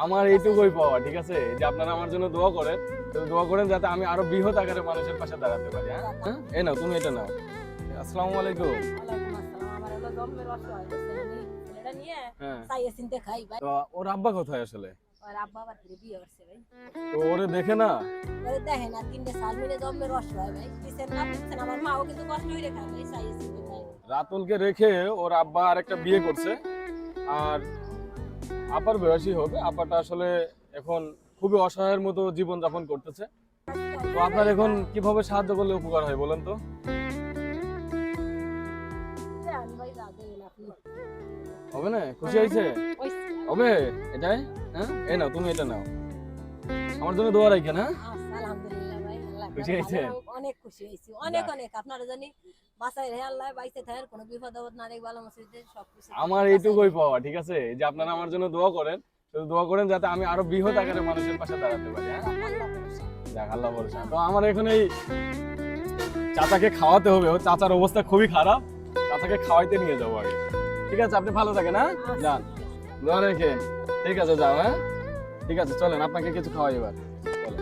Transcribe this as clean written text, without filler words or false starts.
আমার এইটুকুই পাওয়া, ঠিক আছে? যে আপনারা আমার জন্য দোয়া করেন, তো দোয়া করেন যাতে আমি আরো বৃহৎ আকারে মানুষের পাশে দাঁড়াতে পারি। হ্যাঁ, এই নাও, তুমি এটা নাও। আসসালামু আলাইকুম। ওয়ালাইকুম আসসালাম। আমার হলো জন্মের অসহায় হয়েছে, আমি ছেলেটা নিয়ে হ্যাঁ, চাইয়ে চিনতে খাই ভাই। তো ওর আব্বা কোথায় আসলে? ওর আব্বা আবার ফিরে বিয়ে করছে ভাই। তো ওরে দেখে না। ওরে দেখে না, 3টে সাল মিলে জন্মের অসহায় ভাই। দিচ্ছেন না দিচ্ছেন, আমার মাও কিন্তু কষ্ট হয়ে খায় ভাই, চাইয়ে চিনতে খাই। রাতুলকে রেখে ওর আব্বা আরেকটা বিয়ে করছে। আর আপার বয়সী হবে, আপাটা আসলে এখন খুবই অসহায়ের মতো জীবন যাপন করতেছে। তো আপনার এখন কিভাবে সাহায্য করলে উপকার হয় বলেন তো? দেন ভাই, যা দেন আপনি। হবে না? খুশি হয়েছে? হইছে। হবে এটাই? হ্যাঁ, এই নাও, তুমি এটা নাও। আমার জন্য দোয়া রাখেন। হ্যাঁ, আচ্ছা, আলহামদুলিল্লাহ ভাই, আল্লাহ খুশি আপনার হয়েছেন? ভালো হোক, অনেক খুশি হয়েছি, অনেক অনেক। আপনারা জানি বাসায় রে আল্লাহ, বাইসে থাকেন, কোনো বিপদ আপদ না রেখে ভালো মসজিদে সবকিছু আমার এইটুকুই পাওয়া, ঠিক আছে? যে আপনারা আমার জন্য দোয়া করেন, তো দোয়া করেন যাতে আমি আরো বৃহৎ আকারে মানুষের পাশে দাঁড়াতে পারি। হ্যাঁ, আল্লাহ ভরসা। যাক, আল্লাহ ভরসা। তো আমার এখন এই চাচাকে খাওয়াতে হবে, ও চাচার অবস্থা খুবই খারাপ, চাচাকে খাওয়াইতে নিয়ে যাবো আগে। ঠিক আছে, আপনি ভালো থাকেন। হ্যাঁ, যান, দোয়া রেখেন। ঠিক আছে, যাও। হ্যাঁ, ঠিক আছে, চলেন, আপনাকে কিছু খাওয়াই এবার। চলেন।